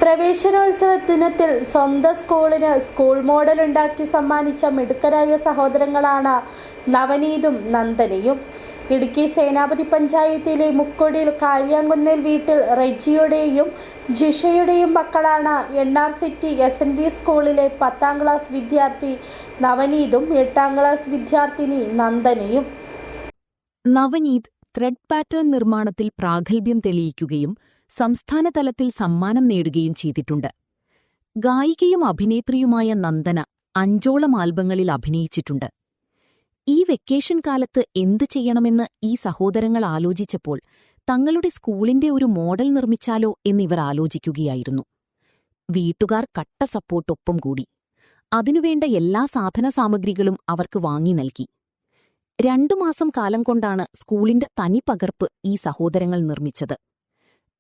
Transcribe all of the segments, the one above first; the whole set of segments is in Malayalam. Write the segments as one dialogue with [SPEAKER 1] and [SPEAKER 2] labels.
[SPEAKER 1] പ്രവേശനോത്സവ ദിനത്തിൽ സ്വന്തം സ്കൂളിന് സ്കൂൾ മോഡൽ ഉണ്ടാക്കി സമ്മാനിച്ച മിടുക്കരായ സഹോദരങ്ങളാണ് നവനീതും നന്ദനയും. ഇടുക്കി സേനാപതി പഞ്ചായത്തിലെ മുക്കൊടിൽ കാര്യാങ്കുന്നേൽ വീട്ടിൽ റെജിയുടെയും ജിഷയുടെയും മക്കളാണ് NRCT SNV സ്കൂളിലെ 10ാം ക്ലാസ് വിദ്യാർത്ഥി നവനീതും 8ാം ക്ലാസ് വിദ്യാർത്ഥിനി നന്ദനയും.
[SPEAKER 2] നവനീത് ത്രെഡ് പാറ്റേൺ നിർമ്മാണത്തിൽ പ്രാഗൽഭ്യം തെളിയിക്കുകയും സംസ്ഥാന തലത്തിൽ സമ്മാനം നേടുകയും ചെയ്തിട്ടുണ്ട്. ഗായികയും അഭിനേത്രിയുമായ നന്ദന 5ഓളം ആൽബങ്ങളിൽ അഭിനയിച്ചിട്ടുണ്ട്. ഈ വെക്കേഷൻ കാലത്ത് എന്ത് ചെയ്യണമെന്ന് ഈ സഹോദരങ്ങൾ ആലോചിച്ചപ്പോൾ തങ്ങളുടെ സ്കൂളിന്റെ ഒരു മോഡൽ നിർമ്മിച്ചാലോ എന്നിവർ ആലോചിക്കുകയായിരുന്നു. വീട്ടുകാർ കട്ട സപ്പോർട്ടൊപ്പം കൂടി. അതിനുവേണ്ട എല്ലാ സാധനസാമഗ്രികളും അവർക്ക് വാങ്ങി നൽകി. 2 മാസം കാലം കൊണ്ടാണ് സ്കൂളിന്റെ തനിപ്പകർപ്പ് ഈ സഹോദരങ്ങൾ നിർമ്മിച്ചത്.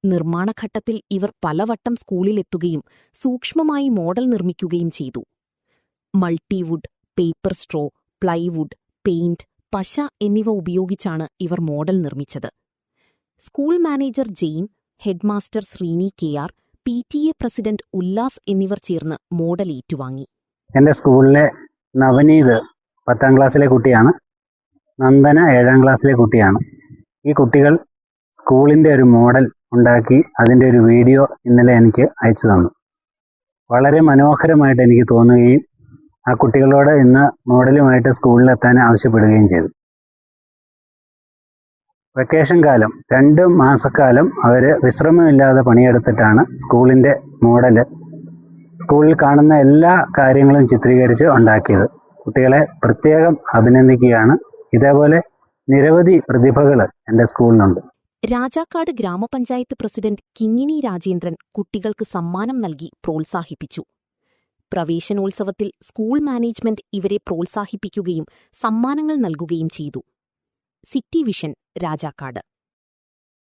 [SPEAKER 2] നിർമ്മാണഘട്ടത്തിൽ ഇവർ പലവട്ടം സ്കൂളിലെത്തുകയും സൂക്ഷ്മമായി മോഡൽ നിർമ്മിക്കുകയും ചെയ്തു. Multiwood, paper straw, plywood, paint, പശ എന്നിവ ഉപയോഗിച്ചാണ് ഇവർ മോഡൽ നിർമ്മിച്ചത്. School manager Jain, headmaster Sreeni KR, PTA president Ullas എന്നിവർ ചേർന്ന് മോഡൽ ഏറ്റുവാങ്ങി.
[SPEAKER 3] എൻ്റെ സ്കൂളിലെ നവനീത് 10ാം ക്ലാസ്സിലെ കുട്ടിയാണ്. നന്ദന 7ാം ക്ലാസ്സിലെ കുട്ടിയാണ്. ഈ കുട്ടികൾ സ്കൂളിൻ്റെ ഒരു മോഡൽ ഉണ്ടാക്കി അതിൻ്റെ ഒരു വീഡിയോ ഇന്നലെ എനിക്ക് അയച്ചു തന്നു. വളരെ മനോഹരമായിട്ട് എനിക്ക് തോന്നുകയും ആ കുട്ടികളോട് ഇന്ന് മോഡലുമായിട്ട് സ്കൂളിലെത്താൻ ആവശ്യപ്പെടുകയും ചെയ്തു. വെക്കേഷൻ കാലം 2 മാസക്കാലം അവർ വിശ്രമമില്ലാതെ പണിയെടുത്തിട്ടാണ് സ്കൂളിൻ്റെ മോഡല് സ്കൂളിൽ കാണുന്ന എല്ലാ കാര്യങ്ങളും ചിത്രീകരിച്ച് ഉണ്ടാക്കിയത്. കുട്ടികളെ പ്രത്യേകം അഭിനന്ദിക്കുകയാണ്. ഇതേപോലെ നിരവധി പ്രതിഭകൾ എൻ്റെ സ്കൂളിലുണ്ട്.
[SPEAKER 2] രാജാക്കാട് ഗ്രാമപഞ്ചായത്ത് പ്രസിഡന്റ് കിങ്ങിണി രാജേന്ദ്രൻ കുട്ടികൾക്ക് സമ്മാനം നൽകി പ്രോത്സാഹിപ്പിച്ചു. പ്രവേശനോത്സവത്തിൽ സ്കൂൾ മാനേജ്മെന്റ് ഇവരെ പ്രോത്സാഹിപ്പിക്കുകയും സമ്മാനങ്ങൾ നൽകുകയും ചെയ്തു. City vision, Rajakkad.